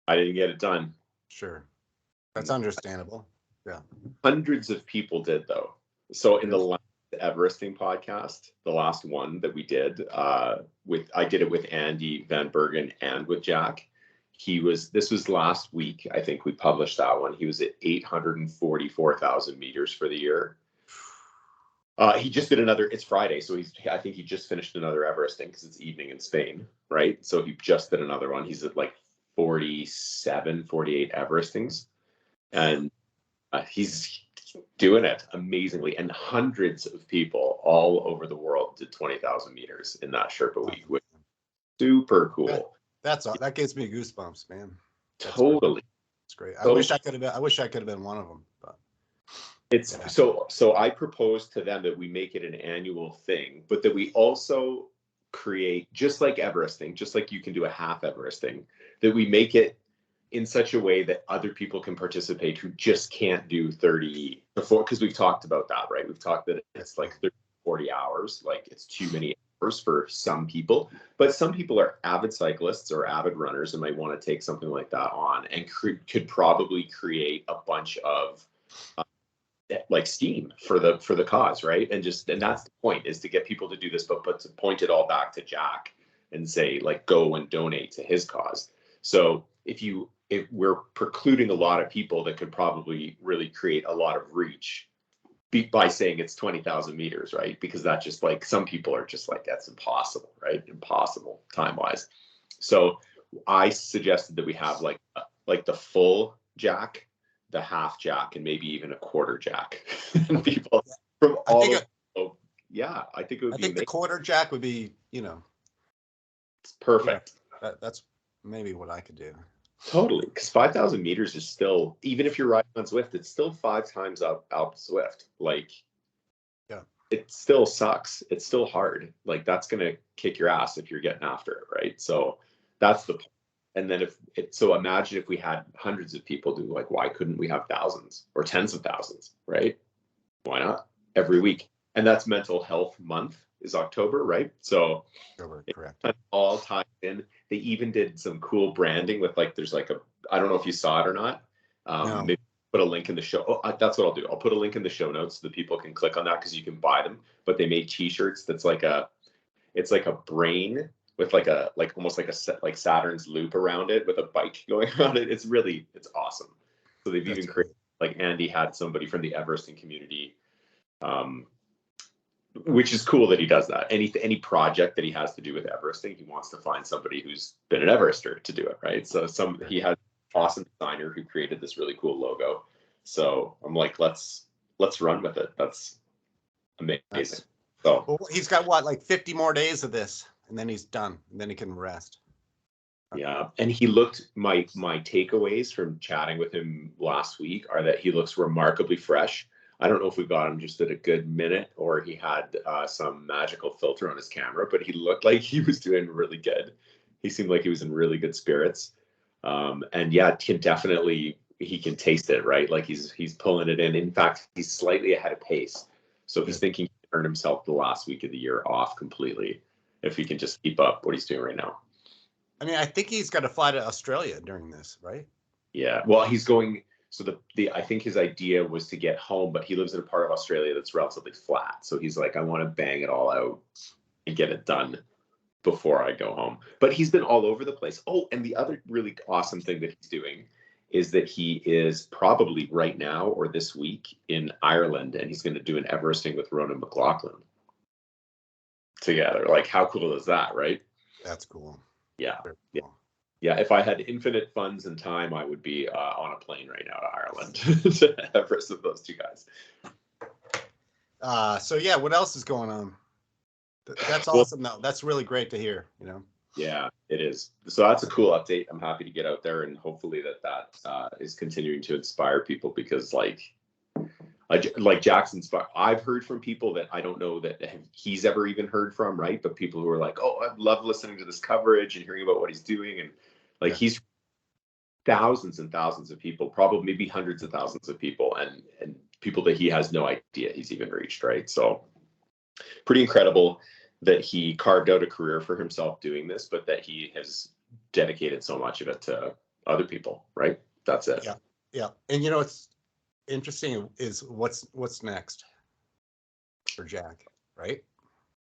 I didn't get it done. Sure. That's understandable. Yeah. Hundreds of people did, though. So in the last Everesting podcast, the last one that we did, I did it with Andy Van Bergen and with Jack. This was last week. I think we published that one. He was at 844,000 meters for the year. He just did another, it's Friday. So I think he just finished another Everesting because it's evening in Spain, right? So he just did another one. He's at like 47, 48 Everestings. And he's doing it amazingly. And hundreds of people all over the world did 20,000 meters in that Sherpa week, which is super cool. That gives me goosebumps, man. Totally. It's great. I wish I could have been one of them, but it's so I proposed to them that we make it an annual thing, but that we also create, just like Everesting, just like you can do a half Everesting, that we make it in such a way that other people can participate who just can't do 30 before, because we've talked about that, right? We've talked that it's like 30, 40 hours, like it's too many hours for some people, but some people are avid cyclists or avid runners and might want to take something like that on and could probably create a bunch of like steam for the cause, right? And that's the point, is to get people to do this, but to point it all back to Jack and say, like, go and donate to his cause. So if we're precluding a lot of people that could probably really create a lot of reach by saying it's 20,000 meters, right? Because that's just like, some people are just like, that's impossible, right? Impossible time-wise. So I suggested that we have like the full Jack, the half Jack, and maybe even a quarter Jack. And people from all I think it would be amazing. The quarter Jack would be, it's perfect. That's maybe what I could do. Totally, because 5,000 meters is still, even if you're riding on Zwift, it's still 5 times up Zwift. Like, yeah, it still sucks. It's still hard. Like, that's gonna kick your ass if you're getting after it, right? So that's the point. And then so imagine if we had hundreds of people do, like, why couldn't we have thousands or tens of thousands, right? Why not every week? And that's Mental Health Month is October, right? So correct. It all ties in. They even did some cool branding with, like, there's like I don't know if you saw it or not. No. Maybe put a link in the show. That's what I'll do. I'll put a link in the show notes so that people can click on that, because you can buy them. But they made T-shirts that's it's like a brain with like almost like like Saturn's loop around it with a bike going around it. It's awesome. So they've even created, like, Andy had somebody from the Everesting community, which is cool that he does that. Any project that he has to do with Everesting, he wants to find somebody who's been an Everester to do it, right? So he had an awesome designer who created this really cool logo. So I'm like, let's run with it. That's amazing. So well, he's got like 50 more days of this, and then he's done, and then he can rest. Yeah, and he looked, my takeaways from chatting with him last week are that he looks remarkably fresh. I don't know if we got him just at a good minute or he had some magical filter on his camera, but he looked like he was doing really good. He seemed like he was in really good spirits. And yeah, he can taste it, right? Like he's pulling it in. In fact, he's slightly ahead of pace. So he's thinking he earned himself the last week of the year off completely if he can just keep up what he's doing right now. I mean, I think he's got to fly to Australia during this, right? Yeah. Well, he's going. So I think his idea was to get home, but he lives in a part of Australia that's relatively flat. So he's like, I want to bang it all out and get it done before I go home. But he's been all over the place. Oh, and the other really awesome thing that he's doing is that he is probably right now or this week in Ireland, and he's going to do an Everesting with Ronan McLaughlin together. Like, how cool is that, right? That's cool. Yeah. Yeah. Yeah, if I had infinite funds and time, I would be on a plane right now to Ireland to Everest with those two guys. So yeah, what else is going on? That's awesome, though. That's really great to hear, Yeah, it is. So that's a cool update. I'm happy to get out there, and hopefully that is continuing to inspire people, because like Jackson's, I've heard from people that I don't know that he's ever even heard from, right? But people who are like, oh, I love listening to this coverage and hearing about what he's doing. And like, he's thousands and thousands of people, probably maybe hundreds of thousands of people, and people that he has no idea he's even reached, right? So pretty incredible that he carved out a career for himself doing this, but that he has dedicated so much of it to other people, right? That's it. Yeah. Yeah. And you know, what's interesting is what's next for Jack, right?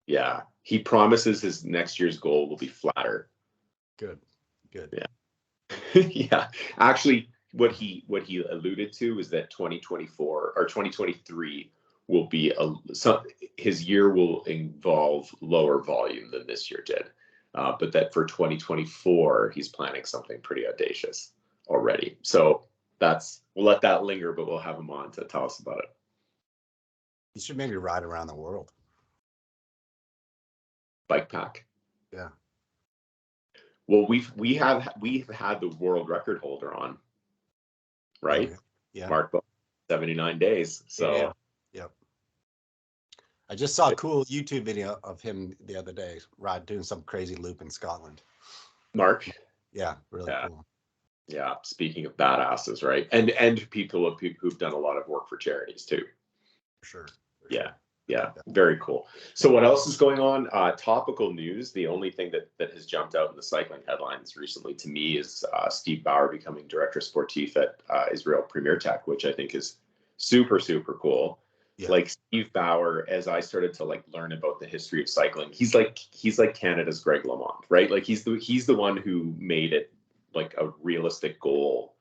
Yeah. He promises his next year's goal will be flatter. Good. Good. Yeah. Yeah. Actually, what he alluded to is that 2024 or 2023 will be his year will involve lower volume than this year did. But that for 2024, he's planning something pretty audacious already. So we'll let that linger, but we'll have him on to tell us about it. You should maybe ride around the world. Bike pack. Yeah. Well, we've had the world record holder on, right? Okay. Yeah. Mark, 79 days. So yeah. Yep. I just saw a cool YouTube video of him the other day, doing some crazy loop in Scotland. Mark. Yeah, really cool. Yeah. Speaking of badasses, right? And people who've done a lot of work for charities too. For sure. Yeah. Yeah, very cool. So what else is going on? Topical news. The only thing that has jumped out in the cycling headlines recently to me is Steve Bauer becoming director sportif at Israel Premier Tech, which I think is super, super cool. Yeah. Like Steve Bauer, as I started to like learn about the history of cycling, he's like Canada's Greg LeMond, right? Like he's the one who made it like a realistic goal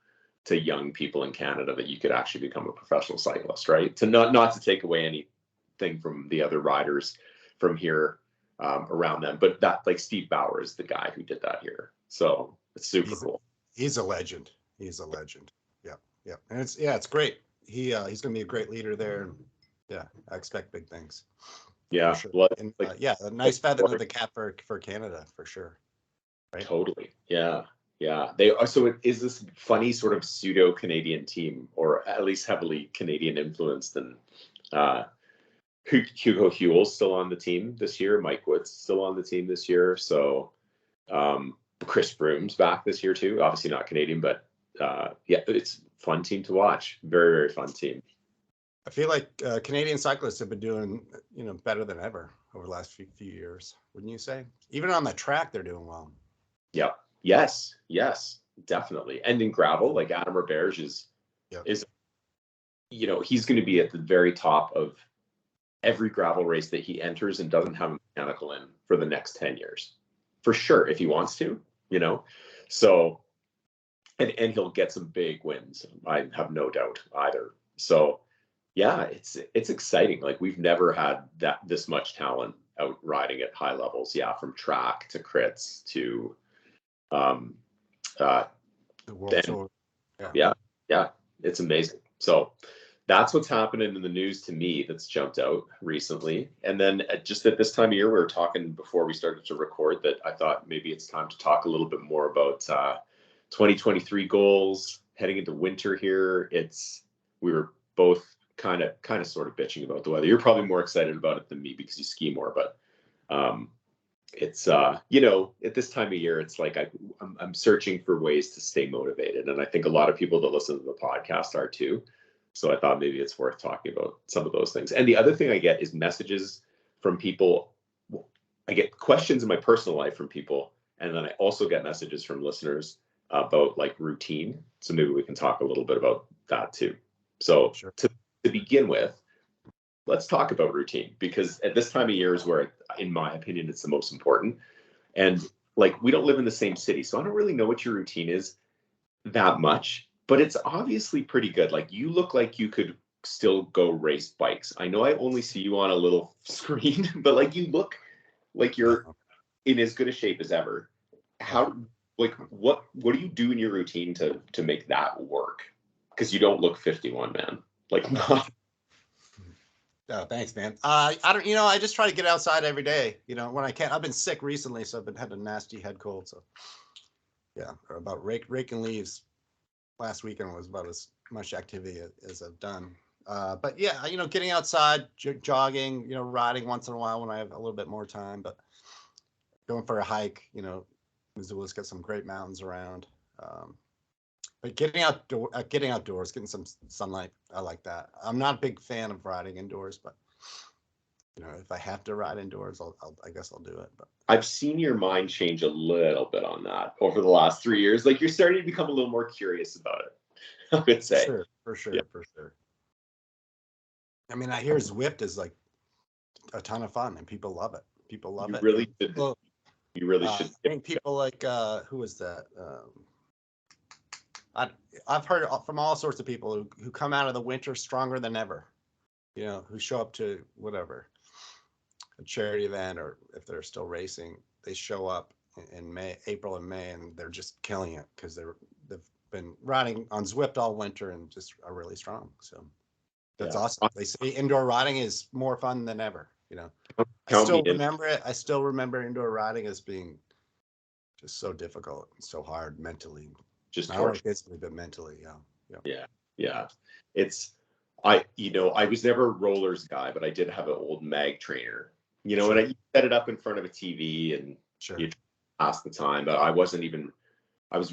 to young people in Canada that you could actually become a professional cyclist, right? To not to take away anything from the other riders from here around them, but that like Steve Bauer is the guy who did that here. So it's super cool. He's a legend. He's a legend. Yeah. Yeah. And it's great. He's going to be a great leader there. And yeah, I expect big things. Yeah. Sure. Well, and, yeah, a nice feather to the cap for Canada for sure. Right. Totally. Yeah. Yeah. So it is this funny sort of pseudo Canadian team, or at least heavily Canadian influenced, and Hugo Huel's still on the team this year. Mike Wood's still on the team this year. So Chris Froome's back this year too. Obviously not Canadian, but yeah, it's a fun team to watch. Very, very fun team. I feel like Canadian cyclists have been doing, better than ever over the last few years. Wouldn't you say? Even on the track, they're doing well. Yeah. Yes. Definitely. And in gravel, like Adam Roberge is, he's going to be at the very top of every gravel race that he enters and doesn't have a mechanical in for the next 10 years for sure, if he wants to, so, and he'll get some big wins. I have no doubt either. So yeah, it's exciting. Like we've never had this much talent out riding at high levels. Yeah. From track to crits to, the world tour. Yeah. It's amazing. So that's what's happening in the news to me that's jumped out recently. And then just at this time of year, we were talking before we started to record that I thought maybe it's time to talk a little bit more about 2023 goals heading into winter here. We were both kind of sort of bitching about the weather. You're probably more excited about it than me because you ski more, but it's at this time of year, it's like I'm searching for ways to stay motivated. And I think a lot of people that listen to the podcast are too. So I thought maybe it's worth talking about some of those things. And the other thing I get is messages from people. I get questions in my personal life from people. And then I also get messages from listeners about like routine. So maybe we can talk a little bit about that too. So sure. to begin with, let's talk about routine, because at this time of year is where, in my opinion, it's the most important. And like, we don't live in the same city, so I don't really know what your routine is that much. But it's obviously pretty good. Like you look like you could still go race bikes. I know I only see you on a little screen, but like you look like you're in as good a shape as ever. What do you do in your routine to make that work? Because you don't look 51, man. Like not. Oh, thanks, man. I don't, I just try to get outside every day, when I can. I've been sick recently, so I've had a nasty head cold. So yeah, or about raking leaves. Last weekend was about as much activity as I've done. But yeah, getting outside, jogging, riding once in a while when I have a little bit more time, but going for a hike, Missoula's got some great mountains around. But getting outdoors, getting some sunlight, I like that. I'm not a big fan of riding indoors, but You know, if I have to ride indoors, I guess I'll do it. But I've seen your mind change a little bit on that over the last 3 years. Like you're starting to become a little more curious about it, I would say. sure, for sure, Yeah. for sure. I mean, I hear Zwift is like a ton of fun and people love it. People love You it. really should. People, You really I should. think people like who was that? I've heard from all sorts of people who come out of the winter stronger than ever. You know, who show up to whatever a charity event, or if they're still racing, they show up in April and May, and they're just killing it because they've been riding on Zwift all winter and just are really strong. So that's awesome. They say indoor riding is more fun than ever. You know, I still remember it. I still remember indoor riding as being just so difficult and so hard mentally. Just not only physically but mentally. Yeah. I was never a rollers guy, but I did have an old mag trainer. You know, and I set it up in front of a TV and you pass the time, but I was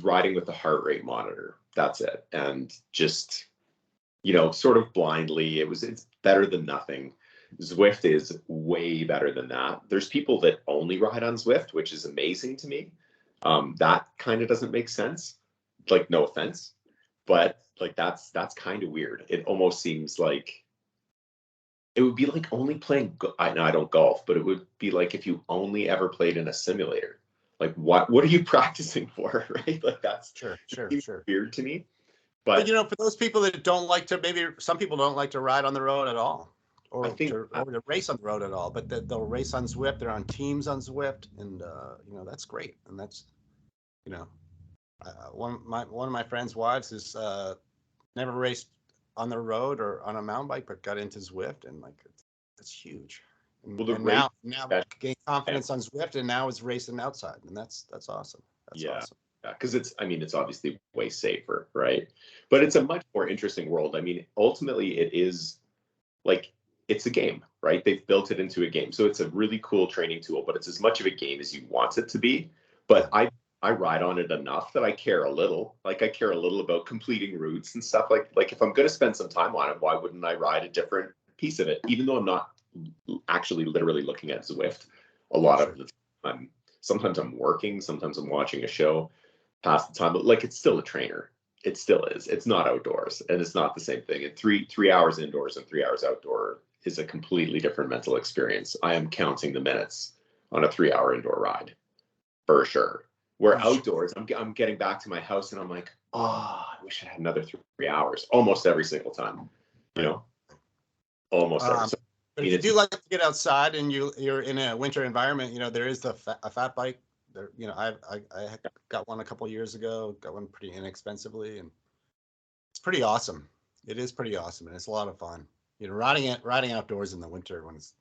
riding with the heart rate monitor. That's it. And just, you know, sort of blindly, it's better than nothing. Zwift is way better than that. There's people that only ride on Zwift, which is amazing to me. That kind of doesn't make sense. Like, no offense, but like that's kind of weird. It almost seems like it would be like only playing. I don't golf, but it would be like if you only ever played in a simulator. Like, what are you practicing for, right? Like that's sure weird to me. But you know, for those people that don't like to, maybe some people don't like to ride on the road at all, or to race on the road at all. But they'll race on Zwift. They're on teams on Zwift, and you know, that's great. And that's, you know, one of my friends' wives is never raced on the road or on a mountain bike, but got into Zwift, and like it's huge. And now gained confidence on Zwift, and now is racing outside, and that's awesome. That's awesome. Yeah, because it's obviously way safer, right? But it's a much more interesting world. I mean, ultimately, it is like it's a game, right? They've built it into a game, so it's a really cool training tool. But it's as much of a game as you want it to be. But I ride on it enough that I care a little. Like I care a little about completing routes and stuff. Like if I'm going to spend some time on it, why wouldn't I ride a different piece of it? Even though I'm not actually literally looking at Zwift a lot of the time. Sometimes I'm working, sometimes I'm watching a show, pass the time. But like it's still a trainer. It still is. It's not outdoors, and it's not the same thing. And three hours indoors and 3 hours outdoor is a completely different mental experience. I am counting the minutes on a 3 hour indoor ride for sure. Where outdoors, I'm getting back to my house and I'm like, I wish I had another 3 hours almost every single time, you know, almost every. But if you do like to get outside and you're in a winter environment, you know, there is a fat bike there. You know, I got one a couple years ago, got one pretty inexpensively, and it's pretty awesome. It is pretty awesome, and it's a lot of fun. You know, riding outdoors in the winter when it's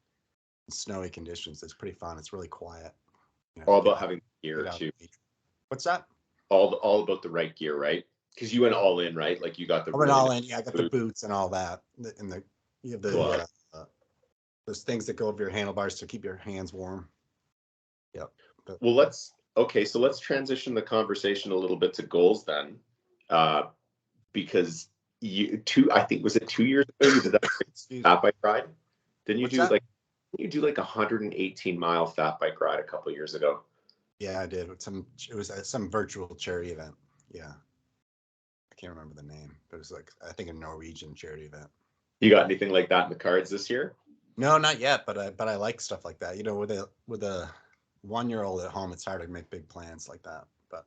snowy conditions, it's pretty fun. It's really quiet. You know, all about having gear too. What's that? All about the right gear, right? Because you went all in, right? Like you got the. I went all in. Yeah, I got the boots and all that, and you have the those things that go over your handlebars to keep your hands warm. Yep. Well, let's transition the conversation a little bit to goals then, because I think was it 2 years ago you did that fat bike ride? Didn't you do like 118-mile fat bike ride a couple years ago? Yeah, I did. It was some virtual charity event. Yeah, I can't remember the name, but it was like I think a Norwegian charity event. You got anything like that in the cards this year? No, not yet. But I like stuff like that. You know, with a 1-year-old at home, it's hard to make big plans like that. But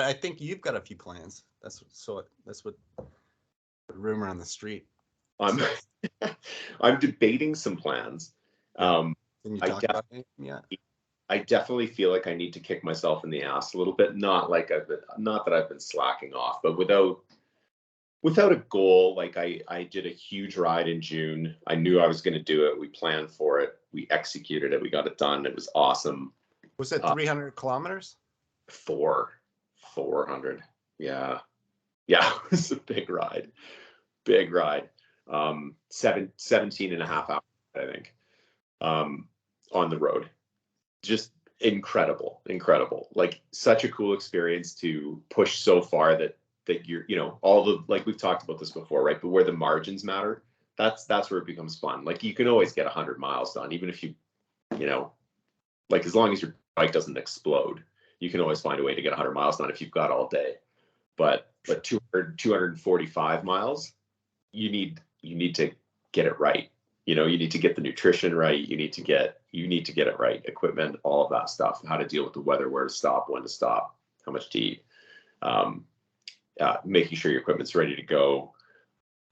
I think you've got a few plans. That's what the rumor on the street. I'm debating some plans. Can you talk about anything yet? I definitely feel like I need to kick myself in the ass a little bit. Not that I've been slacking off, but without a goal. Like I did a huge ride in June. I knew I was going to do it. We planned for it. We executed it. We got it done. It was awesome. Was it 300 kilometers? 400. Yeah. It was a big ride. 17 and a half hours, I think, on the road. Just incredible. Like such a cool experience to push so far that you're, you know, all the, like we've talked about this before, right? But where the margins matter, That's where it becomes fun. Like you can always get 100 miles done, even if you know, like as long as your bike doesn't explode, you can always find a way to get 100 miles done if you've got all day. But 245 miles, you need to get it right. You know, you need to get the nutrition right. You need to get it right. Equipment, all of that stuff. How to deal with the weather, where to stop, when to stop, how much to eat. Making sure your equipment's ready to go.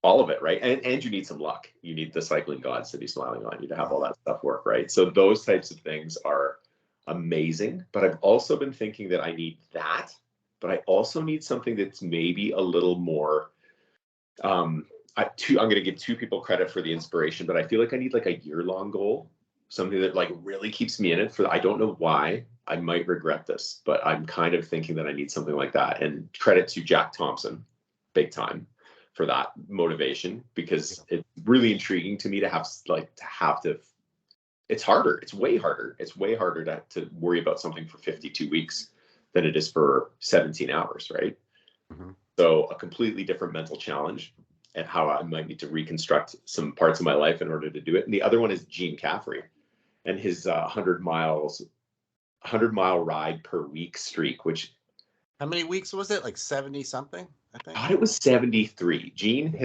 All of it, right? And you need some luck. You need the cycling gods to be smiling on you to have all that stuff work, right? So those types of things are amazing. But I've also been thinking that I need that, but I also need something that's maybe a little more. I'm going to give two people credit for the inspiration, but I feel like I need like a year-long goal, something that like really keeps me in it. I don't know why. I might regret this, but I'm kind of thinking that I need something like that. And credit to Jack Thompson, big time, for that motivation, because it's really intriguing to me to have to. It's harder. It's way harder. It's way harder to worry about something for 52 weeks than it is for 17 hours, right? Mm-hmm. So a completely different mental challenge, and how I might need to reconstruct some parts of my life in order to do it. And the other one is Gene Caffrey and his 100-mile ride per week streak, which. How many weeks was it? Like 70 something, I think. I thought it was 73. Gene,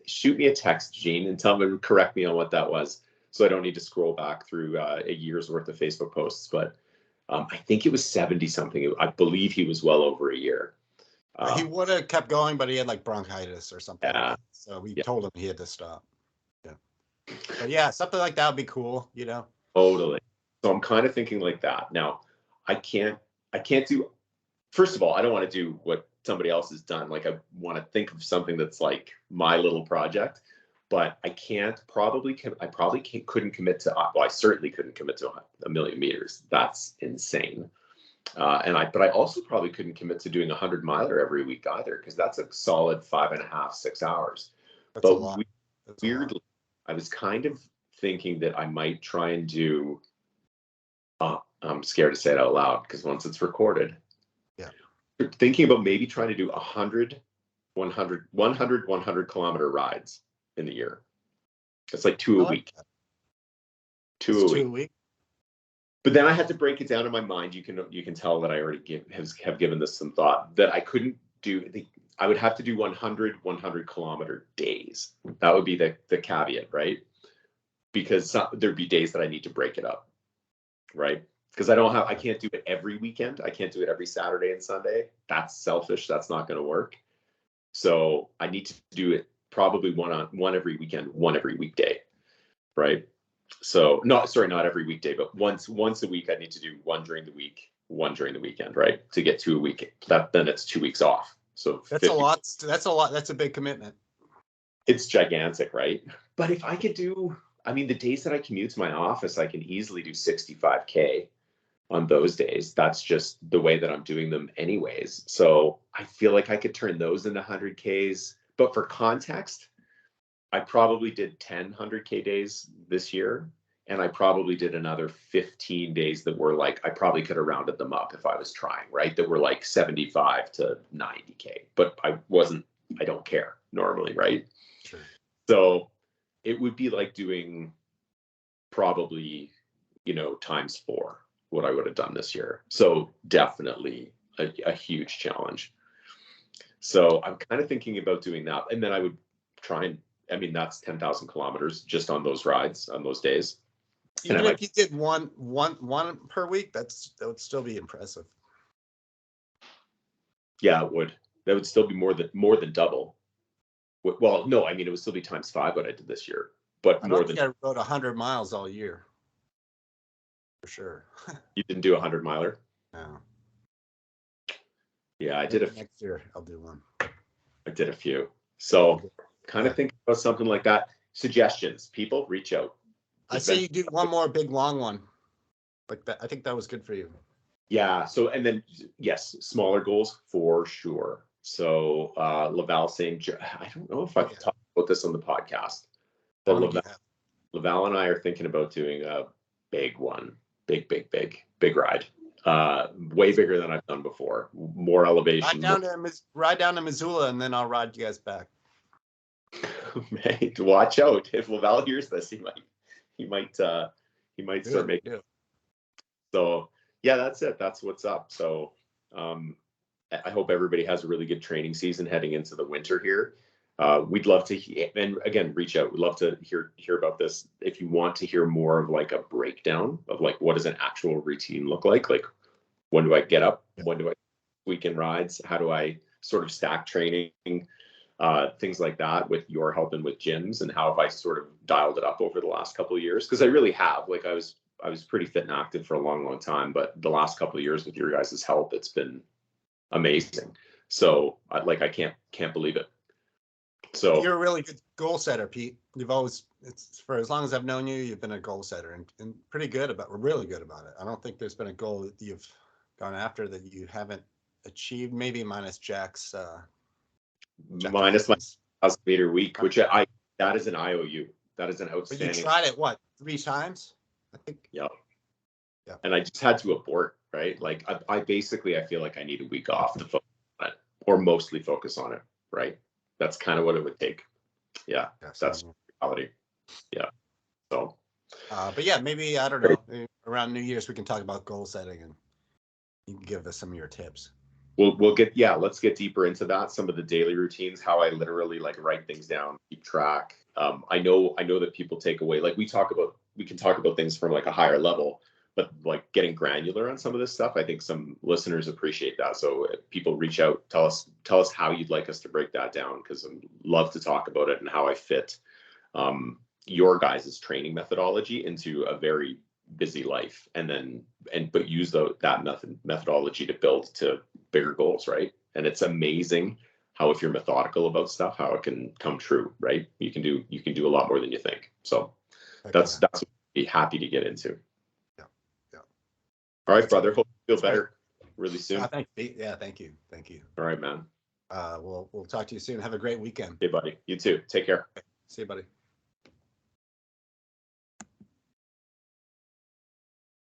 shoot me a text, Gene, and correct me on what that was, so I don't need to scroll back through a year's worth of Facebook posts. But I think it was 70 something. I believe he was well over a year. He would have kept going, but he had like bronchitis or something. Yeah. So we told him he had to stop. Yeah. But yeah, something like that would be cool, you know? Totally. So I'm kind of thinking like that. Now, I can't do, first of all, I don't want to do what somebody else has done. Like I want to think of something that's like my little project, but I probably couldn't commit to, well, I certainly couldn't commit to 1,000,000 meters. That's insane. But I also probably couldn't commit to doing 100-miler every week either, because that's a solid 5.5, 6 hours. That's a lot. Weirdly, I was kind of thinking that I might try and do, I'm scared to say it out loud because once it's recorded. Yeah. Thinking about maybe trying to do 100 kilometer rides in the year. It's like two a week. Two a week. But then I had to break it down in my mind. You can tell that I already have given this some thought, that I couldn't do. I would have to do 100 kilometer days. That would be the caveat, right? Because there'd be days that I need to break it up, right? Because I can't do it every weekend. I can't do it every Saturday and Sunday. That's selfish. That's not going to work. So I need to do it probably one every weekend, one every weekday, right? So not every weekday, but once a week, I need to do one during the week, one during the weekend, right? To get 2 a week. Then it's 2 weeks off. So that's 50. A lot. That's a lot. That's a big commitment. It's gigantic, right? But if I could do, the days that I commute to my office, I can easily do 65K on those days. That's just the way that I'm doing them anyways. So I feel like I could turn those into 100Ks. But for context, I probably did 10 100K days this year, and I probably did another 15 days that were like, I probably could have rounded them up if I was trying, right? That were like 75 to 90K, but I don't care normally, right? Sure. So it would be like doing probably, times 4 what I would have done this year. So definitely a huge challenge. So I'm kind of thinking about doing that. And then I would try and, that's 10,000 kilometers just on those rides, on those days. Even if you did one per week, that would still be impressive. Yeah, it would. That would still be more than double. Well, no, it would still be times 5 what I did this year, but more than. I rode 100 miles all year. For sure. You didn't do 100-miler? No. Yeah, I did next year. I'll do one. I did a few. So kind of think about something like that. Suggestions, people, reach out. I say you do one more big long one. Like that. I think that was good for you. Yeah. So, and then yes, smaller goals for sure. So Laval saying, I don't know if I've talked about this on the podcast, but Laval and I are thinking about doing a big one, big ride. Way bigger than I've done before. More elevation. Ride down to Missoula, and then I'll ride you guys back. Mate, watch out. If Laval hears this, he might start making. So yeah, that's it. That's what's up. So I hope everybody has a really good training season heading into the winter here. We'd love to, and again, reach out. We'd love to hear about this. If you want to hear more of like a breakdown of like what does an actual routine look like when do I get up? When do I weekend rides? How do I sort of stack training? Things like that with your help and with gyms, and how have I sort of dialed it up over the last couple of years? Because I really have. Like I was pretty fit and active for a long time, but the last couple of years with your guys' help, it's been amazing. So I can't believe it. So you're a really good goal setter, Pete. You've always, it's for as long as I've known you, you've been a goal setter and pretty good about. We're really good about it. I don't think there's been a goal that you've gone after that you haven't achieved. Maybe minus Jack's. Minus my 1,000-meter week, which that is an IOU. That is an outstanding. But you tried it what, 3 times? I think. Yeah. And I just had to abort, right? Like I feel like I need a week off to focus on it, or mostly focus on it, right? That's kind of what it would take. Yeah, that's reality. Yeah. So. But yeah, maybe I don't know. Around New Year's we can talk about goal setting, and you can give us some of your tips. Let's get deeper into that. Some of the daily routines, how I literally like write things down, keep track. I know that people take away, like we can talk about things from like a higher level, but like getting granular on some of this stuff, I think some listeners appreciate that. So if people reach out, tell us how you'd like us to break that down, because I'd love to talk about it and how I fit your guys' training methodology into a very busy life, but use that methodology to build to bigger goals, right? And it's amazing how, if you're methodical about stuff, how it can come true, right? You can do a lot more than you think. So that's what I'd be happy to get into. Yeah. All right, brother. Hope you feel better really soon. Thank you. Yeah, thank you. All right, man. We'll talk to you soon. Have a great weekend. Hey, buddy. You too. Take care. See you, buddy.